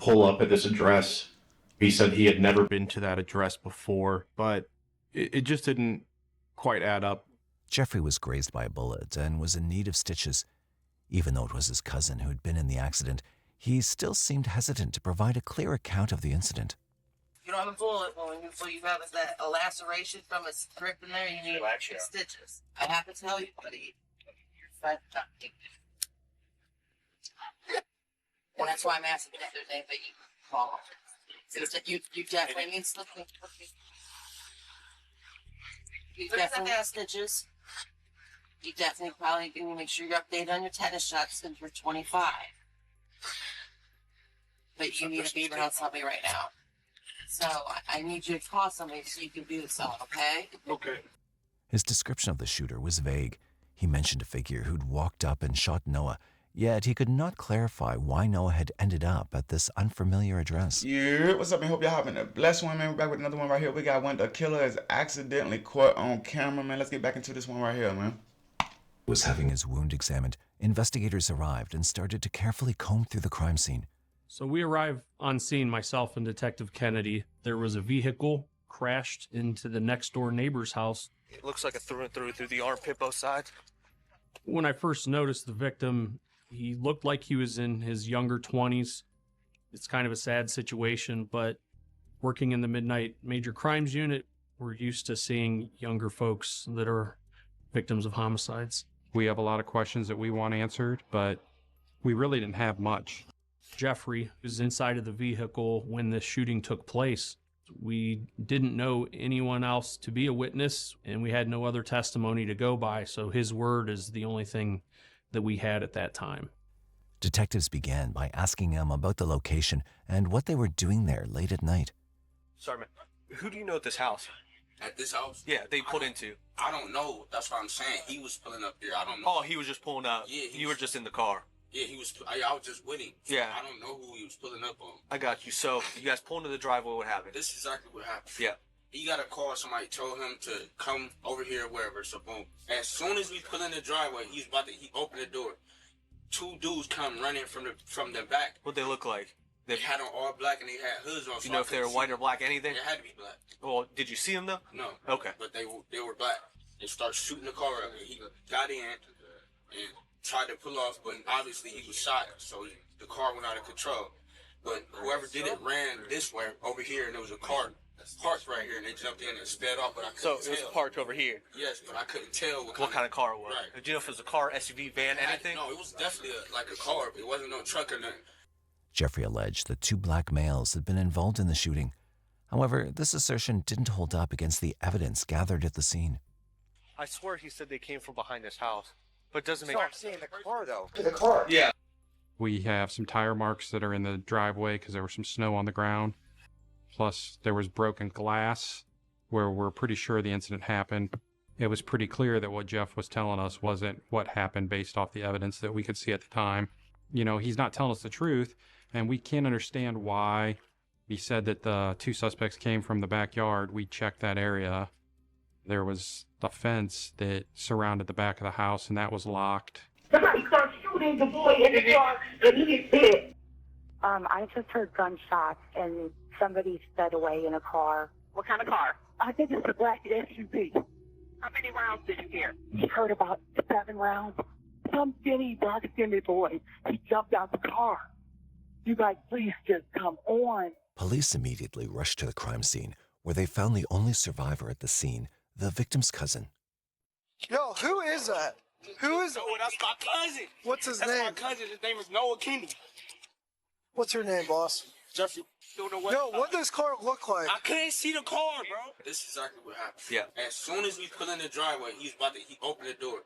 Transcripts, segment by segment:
pull up at this address. He said he had never been to that address before, but it just didn't quite add up. Jeffrey was grazed by a bullet and was in need of stitches. Even though it was his cousin who had been in the accident, he still seemed hesitant to provide a clear account of the incident. You don't have a bullet wound, so you have a laceration from a strip in there, you need stitches. I have to tell you, buddy. And that's why I'm asking if there's anything you can call. You definitely need something. You definitely have stitches. You definitely probably need to make sure you're updated on your tetanus shots since you're 25. But you need to be around somebody right now. So I need you to call somebody so you can do this all, okay? Okay. His description of the shooter was vague. He mentioned a figure who'd walked up and shot Noah, yet he could not clarify why Noah had ended up at this unfamiliar address. Yeah, what's up, man? Hope y'all having a blessed one, man. We're back with another one right here. We got one. The killer is accidentally caught on camera, man. Let's get back into this one right here, man. Was having his wound examined, investigators arrived and started to carefully comb through the crime scene. So we arrived on scene, myself and Detective Kennedy. There was a vehicle crashed into the next door neighbor's house. It looks like a through and through the armpit, both sides. When I first noticed the victim, he looked like he was in his younger 20s. It's kind of a sad situation, but working in the Midnight Major Crimes Unit, we're used to seeing younger folks that are victims of homicides. We have a lot of questions that we want answered, but we really didn't have much. Jeffrey was inside of the vehicle when the shooting took place. We didn't know anyone else to be a witness, and we had no other testimony to go by, so his word is the only thing that we had at that time. Detectives began by asking him about the location and what they were doing there late at night. Sorry, man. Who do you know at this house? At this house? Yeah, they pulled into. I don't know. That's what I'm saying. He was pulling up here. I don't know. Oh, he was just pulling up. Yeah, you were just in the car. Yeah, he was. I was just with him. Yeah. I don't know who he was pulling up on. I got you. So you guys pulled into the driveway. What happened? This is exactly what happened. Yeah. He got a call. Somebody told him to come over here, wherever. So boom. As soon as we pull in the driveway, he opened the door. Two dudes come running from the back. What'd they look like? They had on all black and they had hoods on. Do you know if they were white or black? Anything? They had to be black. Well, did you see them though? No. Okay. But they were black. They started shooting the car up, and he got in and tried to pull off, but obviously he was shot, so the car went out of control. But whoever did it ran this way over here, and there was a car parked right here, and they jumped in and sped off, but I couldn't So it tell. was parked over here. Yes, but I couldn't tell What kind of car it was? Right. Did you know if it was a car, SUV, van, anything? No, it was definitely like a car. It wasn't no truck or nothing. Jeffrey alleged that two black males had been involved in the shooting. However, this assertion didn't hold up against the evidence gathered at the scene. I swear he said they came from behind this house, but it doesn't make I'm seeing the car though. The car. Yeah. We have some tire marks that are in the driveway because there was some snow on the ground. Plus, there was broken glass where we're pretty sure the incident happened. It was pretty clear that what Jeff was telling us wasn't what happened based off the evidence that we could see at the time. You know, he's not telling us the truth, and we can't understand why. He said that the two suspects came from the backyard. We checked that area. There was a fence that surrounded the back of the house, and that was locked. Somebody started shooting the boy in the car, and he is dead. I just heard gunshots, and somebody sped away in a car. What kind of car? I think it's a black SUV. How many rounds did you hear? We heard about 7 rounds. Some skinny, dark-skinned boy, he jumped out the car. You guys, please just come on. Police immediately rushed to the crime scene, where they found the only survivor at the scene, the victim's cousin. Yo, who is that? Who is? Oh, that's my cousin. What's his That's name? my cousin. His name is Noah Kennedy. What's your name, boss? Jeffrey. Yo, what does this car look like? I couldn't see the car, bro. This is exactly what happened. Yeah. As soon as we pull in the driveway, he opened the door.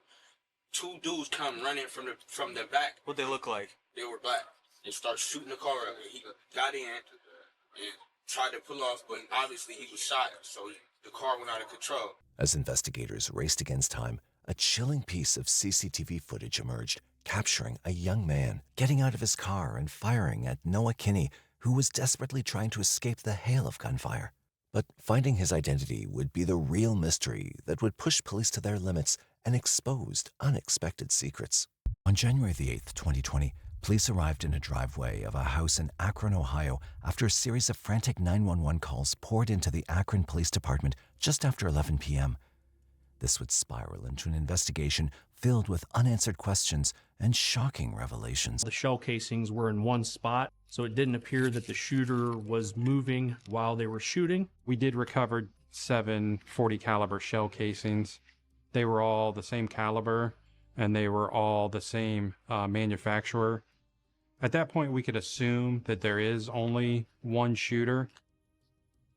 Two dudes come running from the back. What'd they look like? They were black. They started shooting the car up, and he got in and tried to pull off, but obviously he was shot, so the car went out of control. As investigators raced against time, a chilling piece of CCTV footage emerged, capturing a young man getting out of his car and firing at Noah Kinney, who was desperately trying to escape the hail of gunfire. But finding his identity would be the real mystery that would push police to their limits and expose unexpected secrets. On January the 8th, 2020, Police arrived in a driveway of a house in Akron, Ohio, after a series of frantic 911 calls poured into the Akron Police Department just after 11 p.m. This would spiral into an investigation filled with unanswered questions and shocking revelations. The shell casings were in one spot, so it didn't appear that the shooter was moving while they were shooting. We did recover 7 .40 caliber shell casings. They were all the same caliber, and they were all the same manufacturer. At that point, we could assume that there is only one shooter.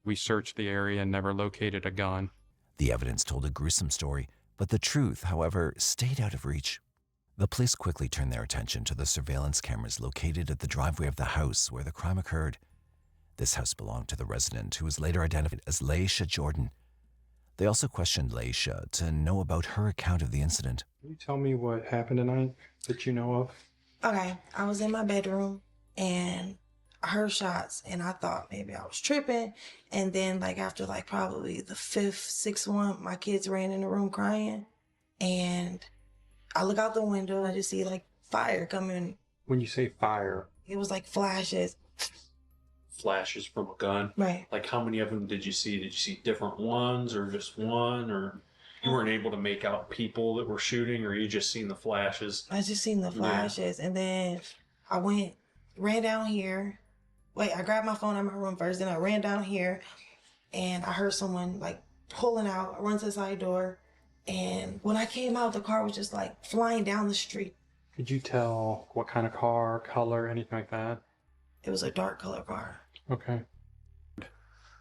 We searched the area and never located a gun. The evidence told a gruesome story, but the truth, however, stayed out of reach. The police quickly turned their attention to the surveillance cameras located at the driveway of the house where the crime occurred. This house belonged to the resident, who was later identified as Laisha Jordan. They also questioned Laisha to know about her account of the incident. Can you tell me what happened tonight that you know of? Okay, I was in my bedroom and I heard shots and I thought maybe I was tripping. And then after probably the 5th, 6th one, my kids ran in the room crying. And I look out the window and I just see fire coming. When you say fire, It was flashes. Flashes from a gun? Right. How many of them did you see? Did you see different ones or just one? Or you weren't able to make out people that were shooting, or you just seen the flashes? I just seen the flashes. Yeah. And then I ran down here. I grabbed my phone out of my room first, then I ran down here and I heard someone pulling out. I run to the side door. And when I came out, the car was just flying down the street. Could you tell what kind of car, color, anything like that? It was a dark color car. Okay.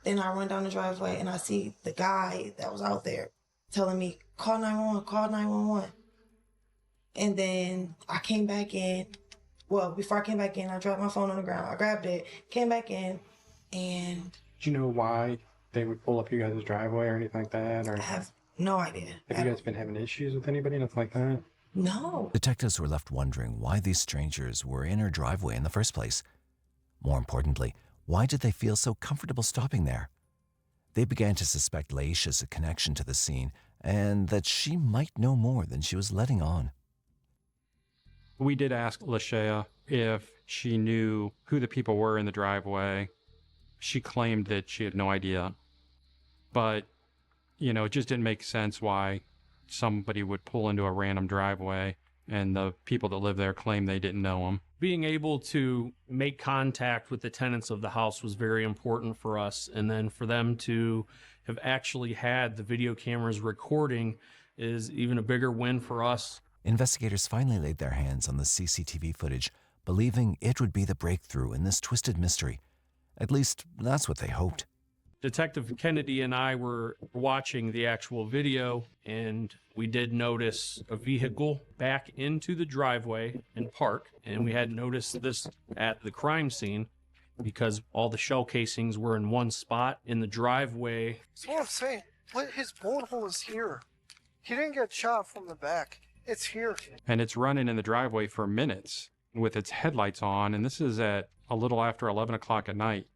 Then I run down the driveway and I see the guy that was out there telling me, call 911, call 911. And then I came back in. Well, before I came back in, I dropped my phone on the ground. I grabbed it, came back in, and... Do you know why they would pull up you guys' driveway or anything like that? Or I have no idea. Have you guys been having issues with anybody, nothing like that? No. Detectives were left wondering why these strangers were in her driveway in the first place. More importantly, why did they feel so comfortable stopping there? They began to suspect Laisha's connection to the scene and that she might know more than she was letting on. We did ask Laisha if she knew who the people were in the driveway. She claimed that she had no idea. But, it just didn't make sense why somebody would pull into a random driveway and the people that live there claim they didn't know them. Being able to make contact with the tenants of the house was very important for us. And then for them to have actually had the video cameras recording is even a bigger win for us. Investigators finally laid their hands on the CCTV footage, believing it would be the breakthrough in this twisted mystery. At least, that's what they hoped. Detective Kennedy and I were watching the actual video, and we did notice a vehicle back into the driveway and park. And we had noticed this at the crime scene because all the shell casings were in one spot in the driveway. That's what I'm saying. His bullet hole is here. He didn't get shot from the back. It's here. And it's running in the driveway for minutes with its headlights on. And this is at a little after 11 o'clock at night.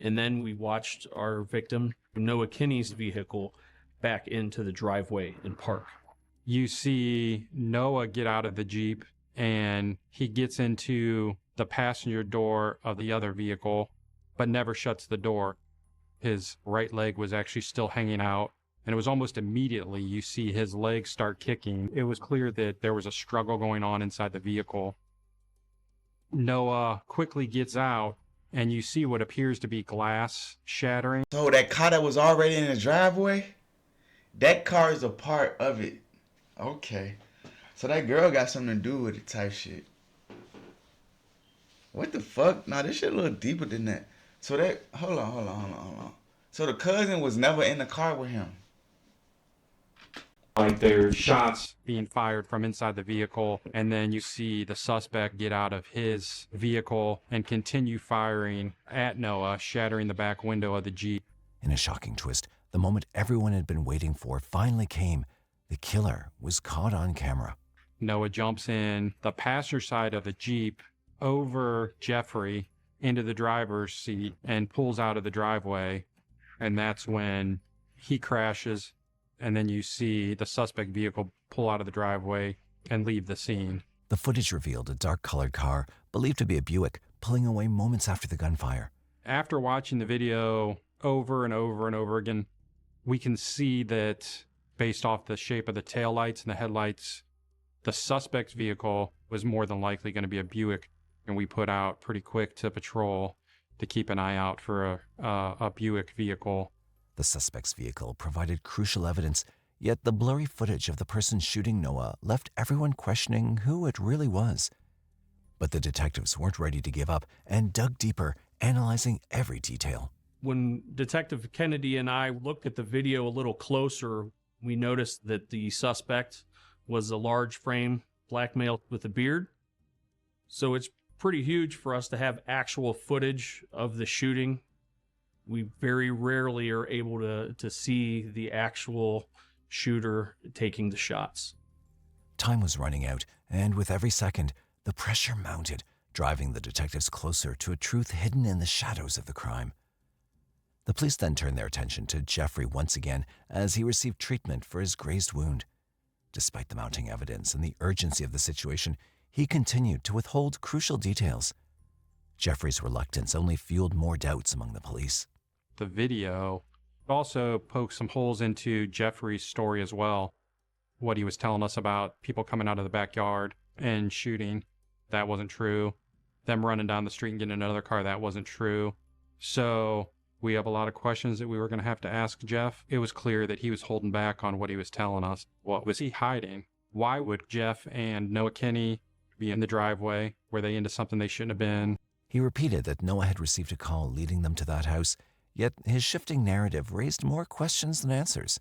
And then we watched our victim, Noah Kinney's vehicle, back into the driveway and park. You see Noah get out of the Jeep and he gets into the passenger door of the other vehicle, but never shuts the door. His right leg was actually still hanging out. And it was almost immediately you see his legs start kicking. It was clear that there was a struggle going on inside the vehicle. Noah quickly gets out, and you see what appears to be glass shattering. So that car that was already in the driveway, that car is a part of it. Okay. So that girl got something to do with it type shit. What the fuck? Nah, this shit a little deeper than that. So that, hold on. So the cousin was never in the car with him. There's shots being fired from inside the vehicle, and then you see the suspect get out of his vehicle and continue firing at Noah, shattering the back window of the Jeep. In a shocking twist, the moment everyone had been waiting for finally came. The killer was caught on camera. Noah jumps in the passenger side of the Jeep over Jeffrey into the driver's seat and pulls out of the driveway. And that's when he crashes. And then you see the suspect vehicle pull out of the driveway and leave the scene. The footage revealed a dark-colored car believed to be a Buick, pulling away moments after the gunfire. After watching the video over and over and over again, we can see that based off the shape of the taillights and the headlights, the suspect's vehicle was more than likely going to be a Buick, and we put out pretty quick to patrol to keep an eye out for a Buick vehicle. The suspect's vehicle provided crucial evidence, yet the blurry footage of the person shooting Noah left everyone questioning who it really was. But the detectives weren't ready to give up and dug deeper, analyzing every detail. When Detective Kennedy and I looked at the video a little closer, we noticed that the suspect was a large frame black male with a beard. So it's pretty huge for us to have actual footage of the shooting. We very rarely are able to see the actual shooter taking the shots. Time was running out, and with every second, the pressure mounted, driving the detectives closer to a truth hidden in the shadows of the crime. The police then turned their attention to Jeffrey once again as he received treatment for his grazed wound. Despite the mounting evidence and the urgency of the situation, he continued to withhold crucial details. Jeffrey's reluctance only fueled more doubts among the police. The video also poked some holes into Jeffrey's story as well. What he was telling us about people coming out of the backyard and shooting, that wasn't true. Them running down the street and getting another car, that wasn't true. So we have a lot of questions that we were going to have to ask Jeff. It was clear that he was holding back on what he was telling us. What was he hiding? Why would Jeff and Noah Kinney be in the driveway? Were they into something they shouldn't have been? He repeated that Noah had received a call leading them to that house, yet his shifting narrative raised more questions than answers.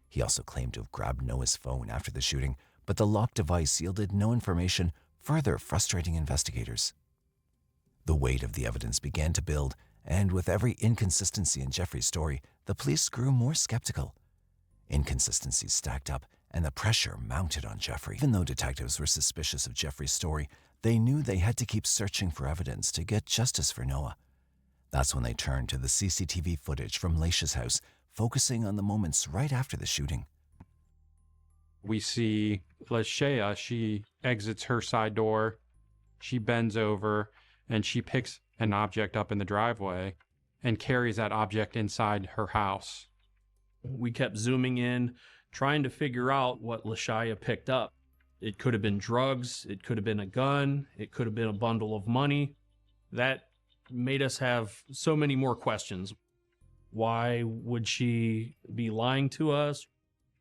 He also claimed to have grabbed Noah's phone after the shooting, but the locked device yielded no information, further frustrating investigators. The weight of the evidence began to build, and with every inconsistency in Jeffrey's story, the police grew more skeptical. Inconsistencies stacked up, and the pressure mounted on Jeffrey. Even though detectives were suspicious of Jeffrey's story, they knew they had to keep searching for evidence to get justice for Noah. That's when they turned to the CCTV footage from Laisha's house, focusing on the moments right after the shooting. We see Lashea, she exits her side door, she bends over, and she picks an object up in the driveway and carries that object inside her house. We kept zooming in, trying to figure out what Lashaya picked up. It could have been drugs, it could have been a gun, it could have been a bundle of money. That made us have so many more questions. Why would she be lying to us?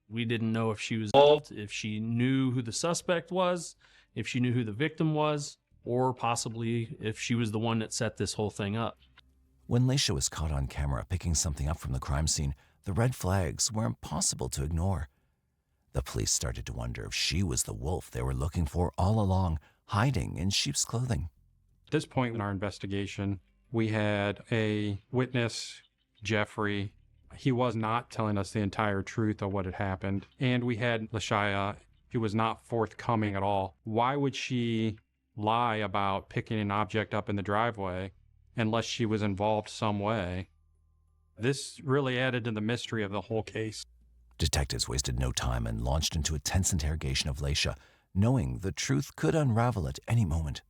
We didn't know if she was involved, if she knew who the suspect was, if she knew who the victim was, or possibly if she was the one that set this whole thing up. When Laisha was caught on camera picking something up from the crime scene, the red flags were impossible to ignore. The police started to wonder if she was the wolf they were looking for all along, hiding in sheep's clothing. At this point in our investigation, we had a witness, Jeffrey. He was not telling us the entire truth of what had happened. And we had Lashaya, who was not forthcoming at all. Why would she lie about picking an object up in the driveway unless she was involved some way? This really added to the mystery of the whole case. Detectives wasted no time and launched into a tense interrogation of Laisha, knowing the truth could unravel at any moment.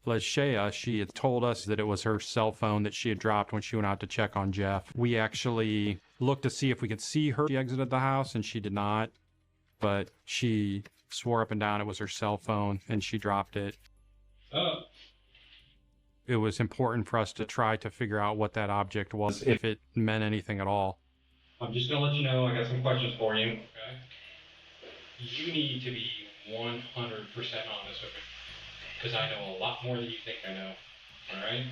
Lashea, she had told us that it was her cell phone that she had dropped when she went out to check on Jeff. We actually looked to see if we could see her. She exited the house, and she did not. But she swore up and down it was her cell phone, and she dropped it. It was important for us to try to figure out what that object was, if it meant anything at all. I'm just going to let you know, I got some questions for you. Okay. You need to be 100% honest with me, because I know a lot more than you think I know. All right?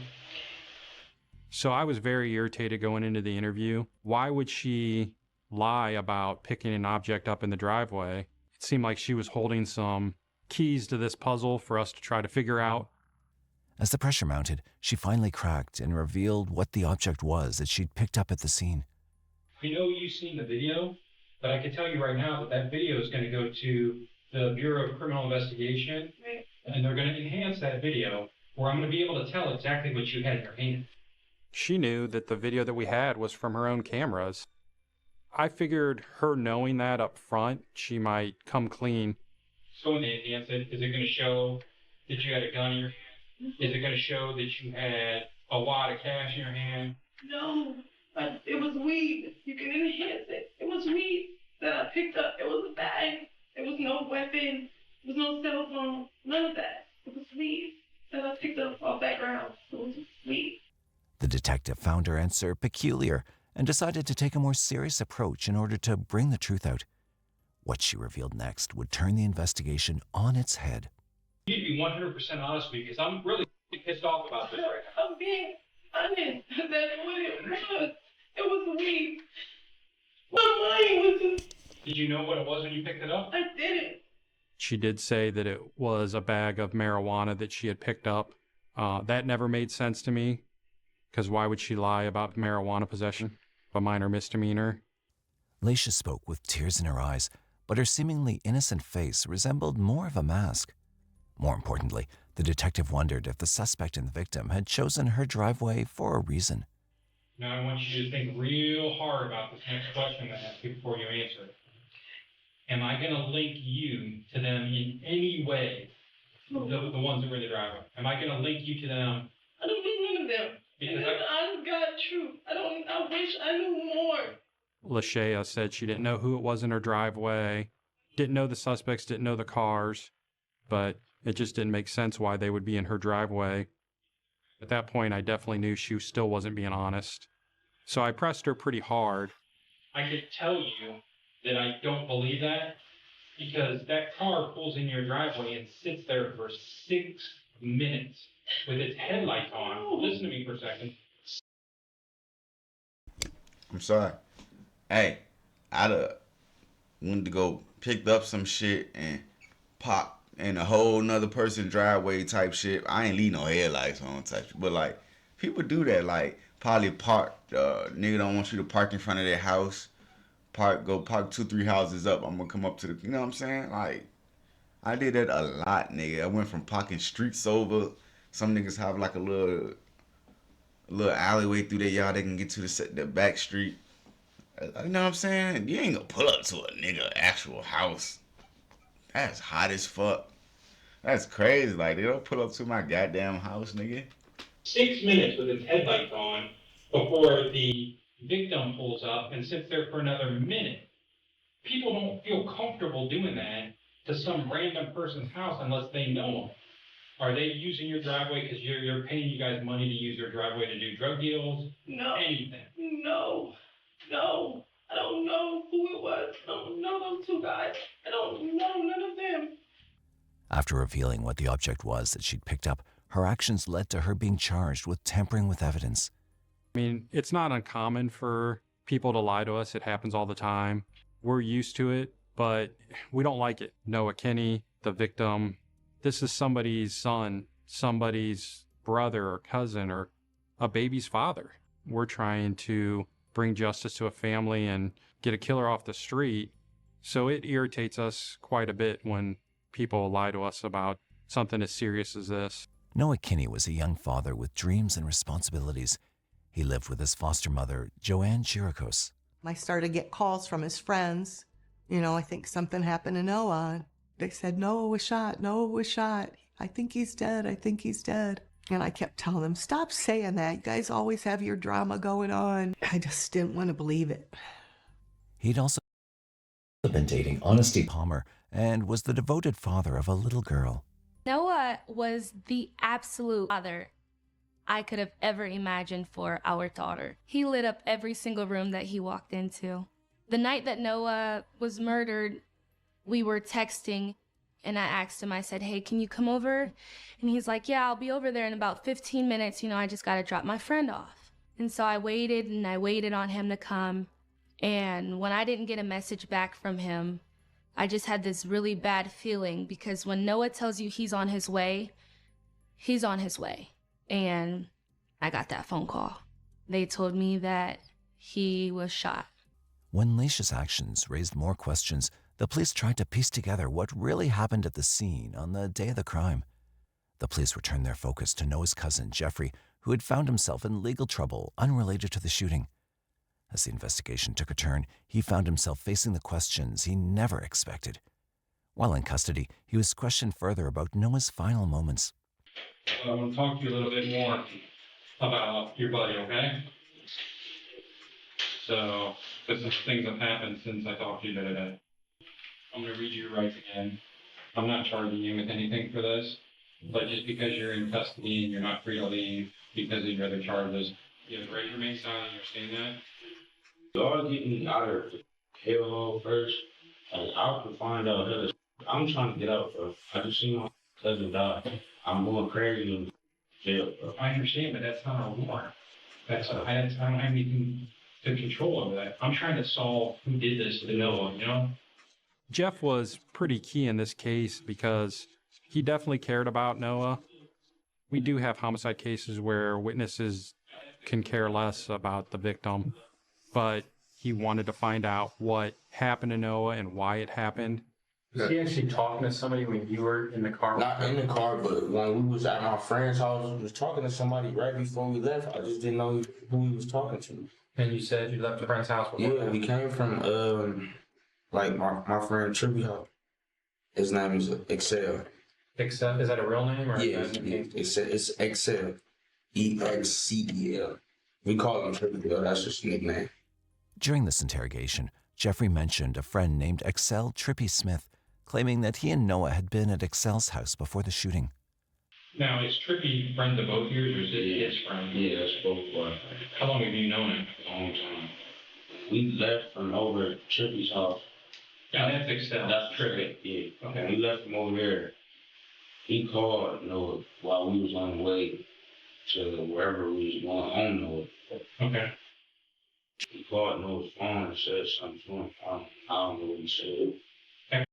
So I was very irritated going into the interview. Why would she lie about picking an object up in the driveway? It seemed like she was holding some keys to this puzzle for us to try to figure out. As the pressure mounted, she finally cracked and revealed what the object was that she'd picked up at the scene. I know you've seen the video, but I can tell you right now that that video is going to go to the Bureau of Criminal Investigation, and they're going to enhance that video where I'm going to be able to tell exactly what you had in your hand. She knew that the video that we had was from her own cameras. I figured her knowing that up front, she might come clean. So when they enhance it, is it going to show that you had a gun in your hand? Is it going to show that you had a wad of cash in your hand? No, it was weed. You can enhance it. It was weed that I picked up. It was a bag. There was no weapon. There was no cell phone. None of that. It was weed that I picked up off that ground. It was weed. The detective found her answer peculiar and decided to take a more serious approach in order to bring the truth out. What she revealed next would turn the investigation on its head. You need to be 100% honest with me because I'm really pissed off about this right now. I'm being honest. That's what it was. It was weed. My mind was just... Did you know what it was when you picked it up? I didn't. She did say that it was a bag of marijuana that she had picked up. That never made sense to me, because why would she lie about marijuana possession, a minor misdemeanor? Leisha spoke with tears in her eyes, but her seemingly innocent face resembled more of a mask. More importantly, the detective wondered if the suspect and the victim had chosen her driveway for a reason. Now I want you to think real hard about this next question I ask you before you answer it. Am I going to link you to them in any way? The ones that were in the driveway. Am I going to link you to them? I don't know none of them. Because I got truth. I wish I knew more. Lashea said she didn't know who it was in her driveway, didn't know the suspects, didn't know the cars, but it just didn't make sense why they would be in her driveway. At that point, I definitely knew she still wasn't being honest. So I pressed her pretty hard. I could tell you that I don't believe that because that car pulls in your driveway and sits there for 6 minutes with its headlights on. Listen to me for a second. I'm sorry. Hey, I'd went to go picked up some shit and pop in a whole nother person's driveway type shit. I ain't leave no headlights on type shit. But like, people do that. Like, probably park. Nigga don't want you to park in front of their house. Go park 2-3 houses up. I'm gonna come up to the, you know what I'm saying? Like, I did that a lot, nigga. I went from parking streets over. Some niggas have like a little alleyway through their yard they can get to the back street. You know what I'm saying? You ain't gonna pull up to a nigga actual house. That's hot as fuck. That's crazy. Like, they don't pull up to my goddamn house, nigga. 6 minutes with its headlights on before the victim pulls up and sits there for another minute. People don't feel comfortable doing that to some random person's house unless they know them. Are they using your driveway because you're paying you guys money to use your driveway to do drug deals? No. Anything? No. I don't know who it was. I don't know those two guys. I don't know none of them. After revealing what the object was that she'd picked up, her actions led to her being charged with tampering with evidence. I mean, it's not uncommon for people to lie to us. It happens all the time. We're used to it, but we don't like it. Noah Kinney, the victim, this is somebody's son, somebody's brother or cousin or a baby's father. We're trying to bring justice to a family and get a killer off the street. So it irritates us quite a bit when people lie to us about something as serious as this. Noah Kinney was a young father with dreams and responsibilities. He lived with his foster mother, Joanne CHEEREACTS. I started to get calls from his friends. You know, I think something happened to Noah. They said, Noah was shot. I think he's dead. And I kept telling them, stop saying that. You guys always have your drama going on. I just didn't want to believe it. He'd also been dating Honesty Palmer and was the devoted father of a little girl. Noah was the absolute father I could have ever imagined for our daughter. He lit up every single room that he walked into. The night that Noah was murdered, we were texting and I asked him, I said, hey, can you come over? And he's like, yeah, I'll be over there in about 15 minutes. You know, I just got to drop my friend off. And so I waited on him to come. And when I didn't get a message back from him, I just had this really bad feeling because when Noah tells you he's on his way, he's on his way. And I got that phone call. They told me that he was shot. When Leisha's actions raised more questions, the police tried to piece together what really happened at the scene on the day of the crime. The police returned their focus to Noah's cousin, Jeffrey, who had found himself in legal trouble unrelated to the shooting. As the investigation took a turn, he found himself facing the questions he never expected. While in custody, he was questioned further about Noah's final moments. I want to talk to you a little bit more about your buddy, okay? So, this is things that happened since I talked to you the other day. I'm going to read you your rights again. I'm not charging you with anything for this, but just because you're in custody and you're not free to leave because of your other charges, you have the right to remain silent. You understand that? Y'all get me out of the hellhole first, and I can find out hella. I'm trying to get out, bro. I just seen my cousin die. I'm going crazy in jail, bro. I understand, but that's not a warrant. I don't have anything to control over that. I'm trying to solve who did this to Noah, you know? Jeff was pretty key in this case because he definitely cared about Noah. We do have homicide cases where witnesses can care less about the victim, but he wanted to find out what happened to Noah and why it happened. Was he actually talking to somebody when you were in the car? Not in the car, but when we was at my friend's house, we was talking to somebody right before we left. I just didn't know who he was talking to. And you said you left a friend's house before? Yeah, we came from like my friend Trippy house. His name is Excel. Excel? Is that a real name or? Yeah, it's Excel. EXCEL. We call him Trippy though. That's just his nickname. During this interrogation, Jeffrey mentioned a friend named Excel Trippy Smith, claiming that he and Noah had been at Excel's house before the shooting. Now, is Trippy friends of both yours, or is it his friend? Yeah, that's both of us. How long have you known him? A long time. We left from over at Trippy's house. Yeah, that's Excel. That's Trippy. Yeah. Okay. We left from over there. He called Noah while we was on the way to wherever we was going on Noah. Okay. He called Noah's phone and said something to him. I don't know what he said.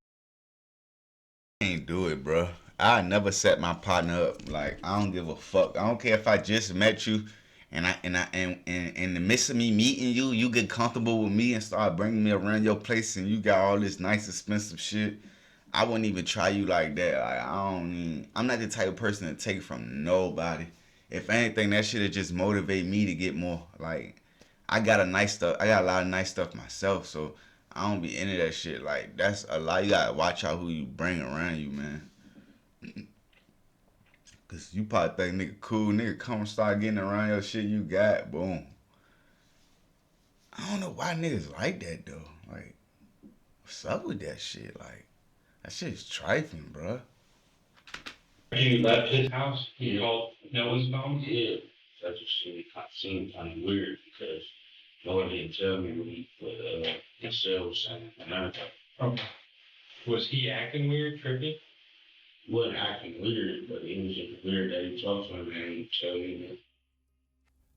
Can't do it, bro. I never set my partner up. Like, I don't give a fuck. I don't care if I just met you and in the midst of me meeting you, you get comfortable with me and start bringing me around your place and you got all this nice expensive shit. I wouldn't even try you like that. Like, I'm not the type of person to take from nobody. If anything, that shit'll just motivate me to get more. Like, I got a lot of nice stuff myself, so I don't be into that shit. Like, that's a lot. You gotta watch out who you bring around you, man. Cause you probably think nigga cool, nigga come start getting around your shit you got, boom. I don't know why niggas like that though. Like, what's up with that shit? Like, that shit's trifling, bro. You left his house? You called Noah's phone? Yeah. That just seemed kind of weird because Noah didn't tell me what Excel was saying. Okay. Was he acting weird, Trippy? He wasn't acting weird, but it was just weird that he talked to him and he tell me that.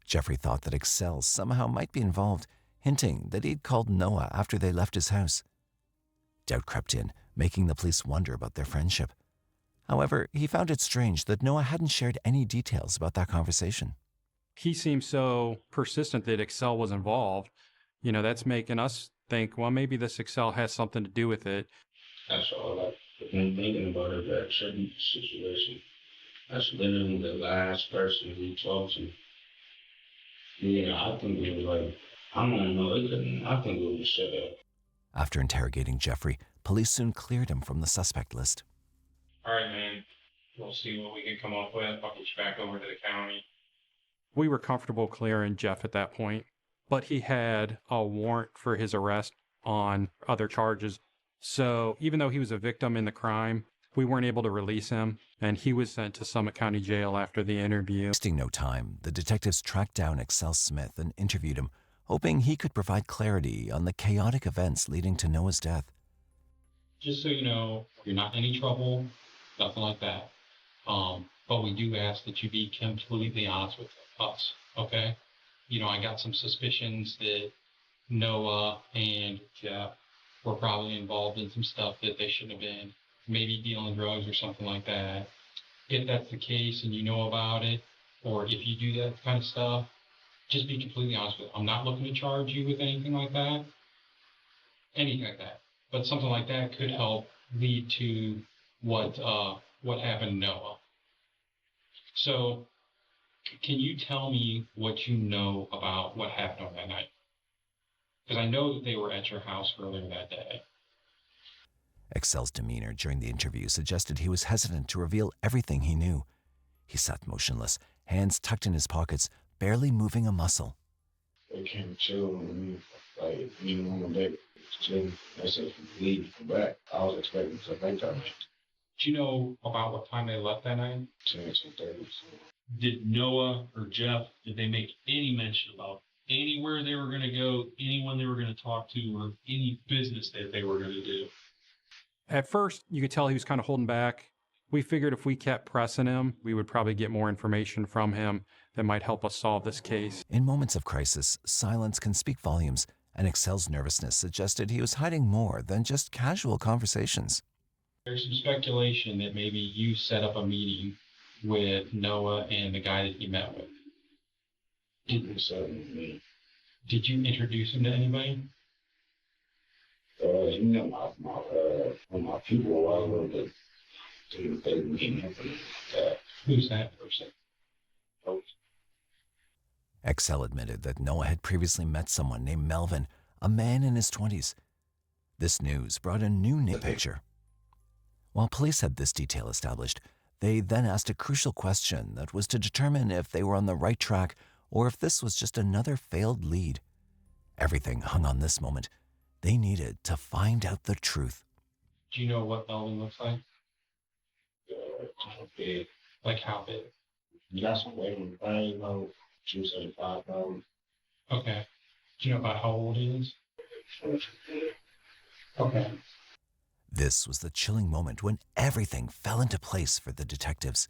Jeffrey thought that Excel somehow might be involved, hinting that he'd called Noah after they left his house. Doubt crept in, making the police wonder about their friendship. However, he found it strange that Noah hadn't shared any details about that conversation. He seemed so persistent that Excel was involved. You know, that's making us think, well, maybe this Excel has something to do with it. That's all I've been thinking about it, that Trippy situation. That's literally the last person we talked to. Yeah, I think it was like, I don't know, I think it was set up. After interrogating Jeffrey, police soon cleared him from the suspect list. All right, man. We'll see what we can come up with. I'll get you back over to the county. We were comfortable clearing Jeff at that point, but he had a warrant for his arrest on other charges. So even though he was a victim in the crime, we weren't able to release him, and he was sent to Summit County Jail after the interview. Wasting no time, the detectives tracked down Excel Smith and interviewed him, hoping he could provide clarity on the chaotic events leading to Noah's death. Just so you know, you're not in any trouble, nothing like that. But we do ask that you be completely honest with us, okay? You know, I got some suspicions that Noah and Jeff were probably involved in some stuff that they shouldn't have been, maybe dealing drugs or something like that. If that's the case and you know about it, or if you do that kind of stuff, just be completely honest with it. I'm not looking to charge you with anything like that, but something like that could help lead to what happened to Noah. So, can you tell me what you know about what happened on that night? Because I know that they were at your house earlier that day. Excel's demeanor during the interview suggested he was hesitant to reveal everything he knew. He sat motionless, hands tucked in his pockets, barely moving a muscle. They came chill with me, like, even on the day, chilling. They said, leave, come back. I was expecting to think of it. Do you know about what time they left that night? 10:30. Did Noah or Jeff, did they make any mention about anywhere they were going to go, anyone they were going to talk to, or any business that they were going to do? At first, you could tell he was kind of holding back. We figured if we kept pressing him, we would probably get more information from him that might help us solve this case. In moments of crisis, silence can speak volumes, and Excel's nervousness suggested he was hiding more than just casual conversations. There's some speculation that maybe you set up a meeting with Noah and the guy that he met with. Did you introduce him to anybody? You know, my people were a little bit to the meeting. Who's that person? Excel admitted that Noah had previously met someone named Melvin, a man in his 20s. This news brought a new picture. While police had this detail established, they then asked a crucial question that was to determine if they were on the right track or if this was just another failed lead. Everything hung on this moment. They needed to find out the truth. Do you know what Melvin looks like? Big. Like how big? You got some weight on the thing, you know, 275 pounds. Okay. Do you know about how old he is? Okay. This was the chilling moment when everything fell into place for the detectives.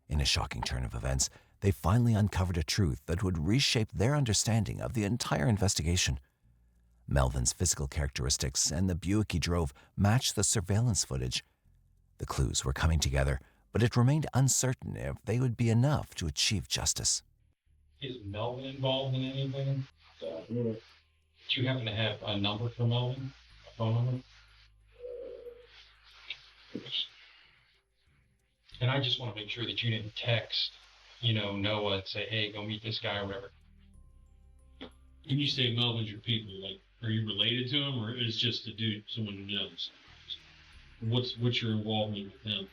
In a shocking turn of events, they finally uncovered a truth that would reshape their understanding of the entire investigation. Melvin's physical characteristics and the Buick he drove matched the surveillance footage. The clues were coming together, but it remained uncertain if they would be enough to achieve justice. Is Melvin involved in anything? Do you happen to have a number for Melvin? A phone number? And I just want to make sure that you didn't text, Noah and say, hey, go meet this guy or whatever. When you say Melvin's your people, like, are you related to him, or is just a dude, someone who knows? What's your involvement with him?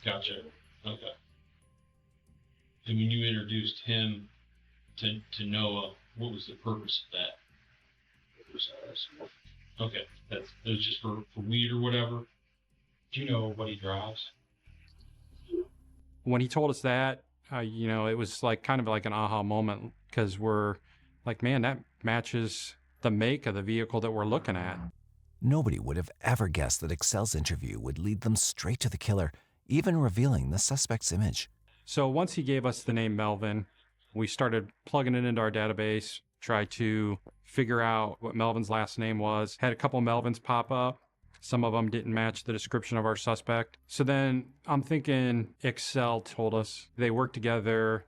Gotcha. Okay. And when you introduced him to Noah, what was the purpose of that? Okay, that was just for weed or whatever. Do you know what he drives? When he told us that, it was like kind of like an aha moment, because we're like, man, that matches the make of the vehicle that we're looking at. Nobody would have ever guessed that Excel's interview would lead them straight to the killer, even revealing the suspect's image. So once he gave us the name Melvin, we started plugging it into our database, tried to figure out what Melvin's last name was. Had a couple Melvins pop up. Some of them didn't match the description of our suspect. So then I'm thinking Excel told us they worked together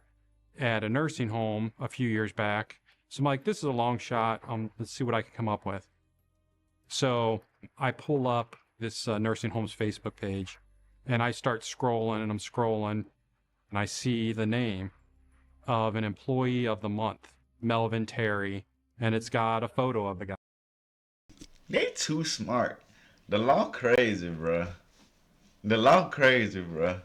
at a nursing home a few years back. So I'm like, this is a long shot. Let's see what I can come up with. So I pull up this nursing home's Facebook page, and I start scrolling, and I'm scrolling, and I see the name of an employee of the month, Melvin Terry, and it's got a photo of the guy. They too smart. The law crazy, bruh. The law crazy, bruh.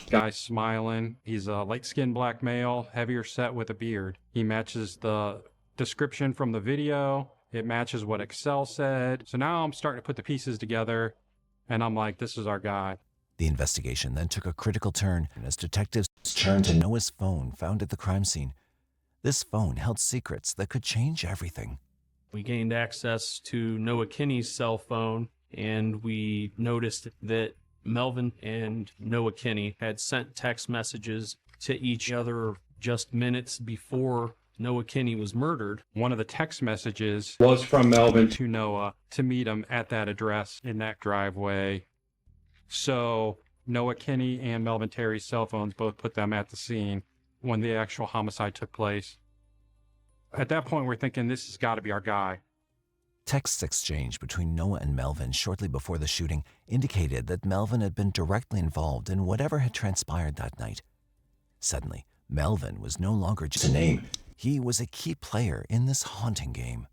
Guy's smiling. He's a light-skinned black male, heavier set with a beard. He matches the description from the video. It matches what Excel said. So now I'm starting to put the pieces together, and I'm like, this is our guy. The investigation then took a critical turn as detectives turned to Noah's phone found at the crime scene. This phone held secrets that could change everything. We gained access to Noah Kinney's cell phone, and we noticed that Melvin and Noah Kinney had sent text messages to each other just minutes before Noah Kinney was murdered. One of the text messages was from Melvin to Noah to meet him at that address in that driveway. So Noah Kinney and Melvin Terry's cell phones both put them at the scene when the actual homicide took place. At that point, we're thinking this has got to be our guy. Texts exchanged between Noah and Melvin shortly before the shooting indicated that Melvin had been directly involved in whatever had transpired that night. Suddenly, Melvin was no longer just a name. He was a key player in this haunting game.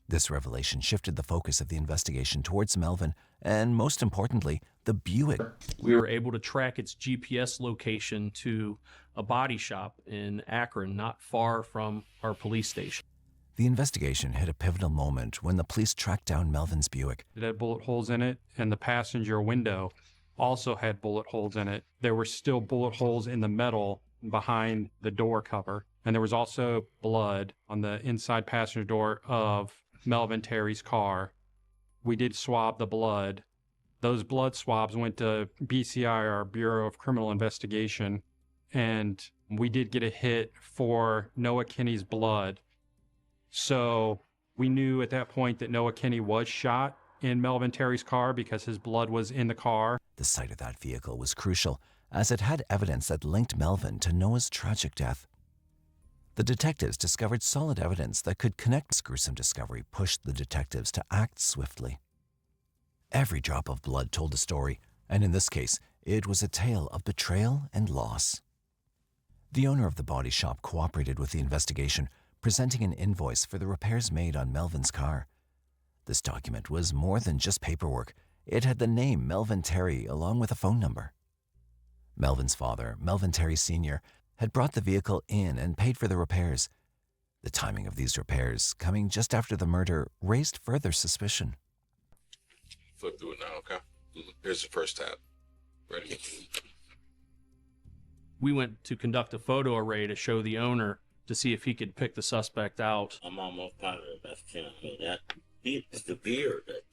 This revelation shifted the focus of the investigation towards Melvin and, most importantly, the Buick. We were able to track its GPS location to a body shop in Akron, not far from our police station. The investigation hit a pivotal moment when the police tracked down Melvin's Buick. It had bullet holes in it, and the passenger window also had bullet holes in it. There were still bullet holes in the metal behind the door cover, and there was also blood on the inside passenger door of Melvin Terry's car. We did swab the blood. Those blood swabs went to BCI, our Bureau of Criminal Investigation, and we did get a hit for Noah Kinney's blood. So we knew at that point that Noah Kinney was shot in Melvin Terry's car because his blood was in the car. The sight of that vehicle was crucial, as it had evidence that linked Melvin to Noah's tragic death. The detectives discovered solid evidence that could connect. This gruesome discovery pushed the detectives to act swiftly. Every drop of blood told a story, and in this case, it was a tale of betrayal and loss. The owner of the body shop cooperated with the investigation, presenting an invoice for the repairs made on Melvin's car. This document was more than just paperwork. It had the name Melvin Terry along with a phone number. Melvin's father, Melvin Terry Sr., had brought the vehicle in and paid for the repairs. The timing of these repairs, coming just after the murder, raised further suspicion. Flip through it now, okay? Here's the first tab. Ready? We went to conduct a photo array to show the owner to see if he could pick the suspect out. I'm almost positive that's him. It's the beard that,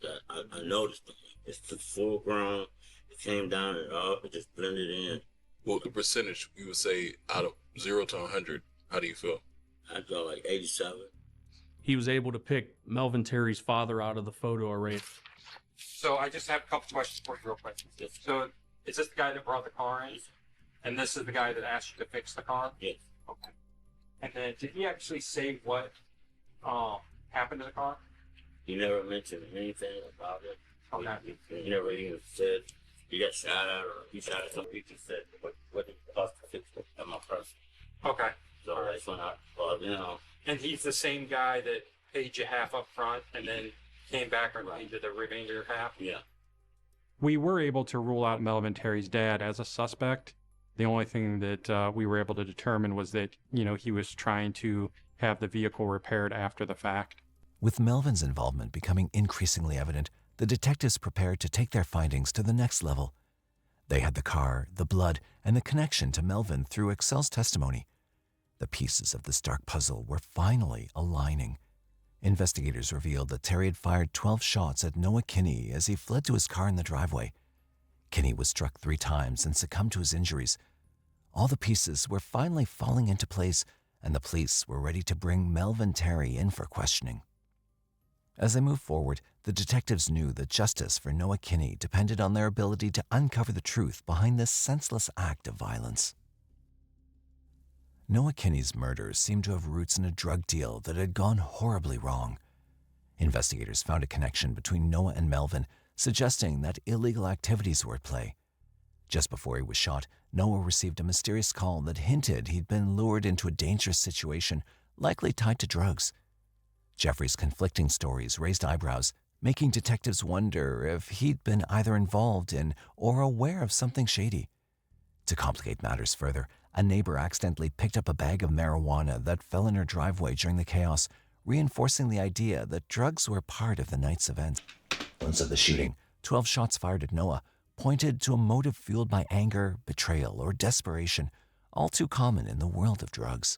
that I noticed. It's the full grown. It came down and up. It just blended in. Well, the percentage, you would say out of 0 to 100, how do you feel? I'd go like 87. He was able to pick Melvin Terry's father out of the photo array. So I just have a couple questions for you real quick. So is this the guy that brought the car in? And this is the guy that asked you to fix the car? Yes. Okay. And then did he actually say what happened to the car? He never mentioned anything about it. Okay. He never even said he got shot at or he shot at something. He just said what it cost to fix it at my person. Okay. So that's when I, And he's the same guy that paid you half up front and then came back and paid you the remainder half? Yeah. We were able to rule out Melvin Terry's dad as a suspect. The only thing that we were able to determine was that, he was trying to have the vehicle repaired after the fact. With Melvin's involvement becoming increasingly evident, the detectives prepared to take their findings to the next level. They had the car, the blood, and the connection to Melvin through Excel's testimony. The pieces of this dark puzzle were finally aligning. Investigators revealed that Terry had fired 12 shots at Noah Kinney as he fled to his car in the driveway. Kinney was struck 3 times and succumbed to his injuries. All the pieces were finally falling into place, and the police were ready to bring Melvin Terry in for questioning. As they moved forward, the detectives knew that justice for Noah Kinney depended on their ability to uncover the truth behind this senseless act of violence. Noah Kinney's murder seemed to have roots in a drug deal that had gone horribly wrong. Investigators found a connection between Noah and Melvin, suggesting that illegal activities were at play. Just before he was shot, Noah received a mysterious call that hinted he'd been lured into a dangerous situation, likely tied to drugs. Jeffrey's conflicting stories raised eyebrows, making detectives wonder if he'd been either involved in or aware of something shady. To complicate matters further, a neighbor accidentally picked up a bag of marijuana that fell in her driveway during the chaos, reinforcing the idea that drugs were part of the night's event. Once of the shooting, 12 shots fired at Noah, pointed to a motive fueled by anger, betrayal, or desperation, all too common in the world of drugs.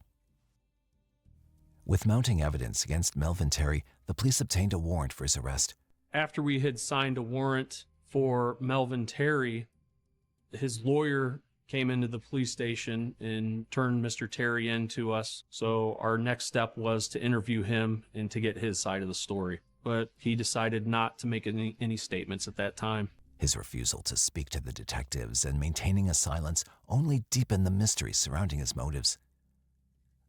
With mounting evidence against Melvin Terry, the police obtained a warrant for his arrest. After we had signed a warrant for Melvin Terry, his lawyer came into the police station and turned Mr. Terry in to us. So our next step was to interview him and to get his side of the story. But he decided not to make any statements at that time. His refusal to speak to the detectives and maintaining a silence only deepened the mystery surrounding his motives.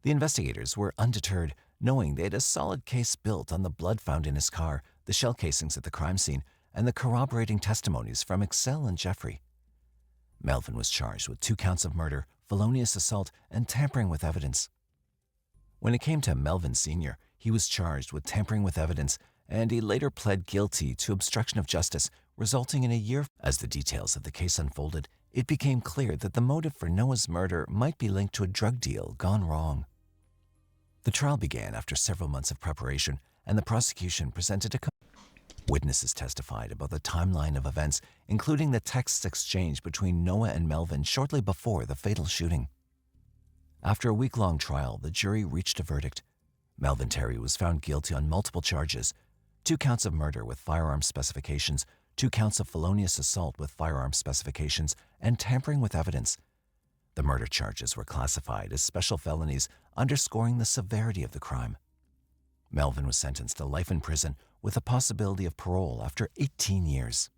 The investigators were undeterred, knowing they had a solid case built on the blood found in his car, the shell casings at the crime scene, and the corroborating testimonies from Excel and Jeffrey. Melvin was charged with 2 counts of murder, felonious assault, and tampering with evidence. When it came to Melvin Sr., He was charged with tampering with evidence, and he later pled guilty to obstruction of justice, resulting in a year. As the details of the case unfolded, it became clear that the motive for Noah's murder might be linked to a drug deal gone wrong. The trial began after several months of preparation, and the prosecution presented a witnesses testified about the timeline of events, including the texts exchanged between Noah and Melvin shortly before the fatal shooting. After a week-long trial, the jury reached a verdict. Melvin Terry was found guilty on multiple charges: 2 counts of murder with firearm specifications, 2 counts of felonious assault with firearm specifications, and tampering with evidence. The murder charges were classified as special felonies, underscoring the severity of the crime. Melvin was sentenced to life in prison with a possibility of parole after 18 years.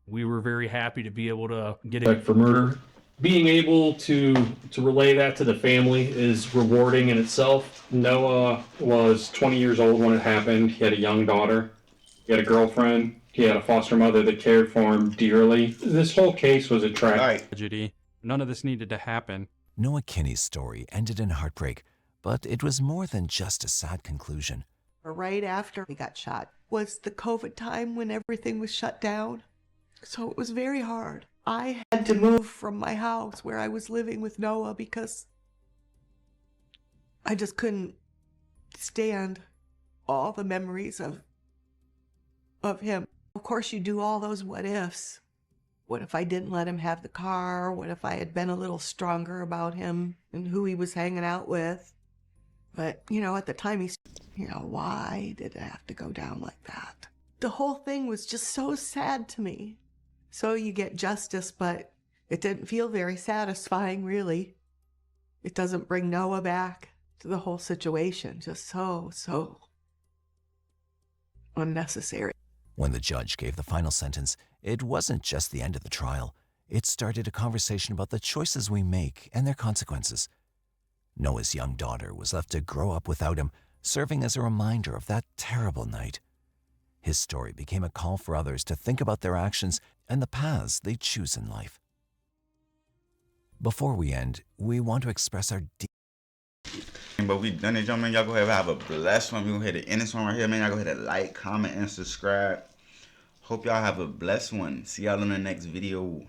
We were very happy to be able to get it for murder. Being able to relay that to the family is rewarding in itself. Noah was 20 years old when it happened. He had a young daughter. He had a girlfriend. He had a foster mother that cared for him dearly. This whole case was a tragedy. None of this needed to happen. Noah Kinney's story ended in heartbreak, but it was more than just a sad conclusion. Right after he got shot was the COVID time when everything was shut down. So it was very hard. I had to move from my house where I was living with Noah because I just couldn't stand all the memories of him. Of course, you do all those what ifs. What if I didn't let him have the car? What if I had been a little stronger about him and who he was hanging out with? But, at the time why did it have to go down like that? The whole thing was just so sad to me. So you get justice, but it didn't feel very satisfying, really. It doesn't bring Noah back to the whole situation. Just so unnecessary. When the judge gave the final sentence, it wasn't just the end of the trial. It started a conversation about the choices we make and their consequences. Noah's young daughter was left to grow up without him, serving as a reminder of that terrible night. His story became a call for others to think about their actions and the paths they choose in life. Before we end, we want to express our But we done it, y'all, man. Y'all go ahead and have a blessed one. We go ahead and end this one right here, man. Y'all go ahead and like, comment, and subscribe. Hope y'all have a blessed one. See y'all in the next video.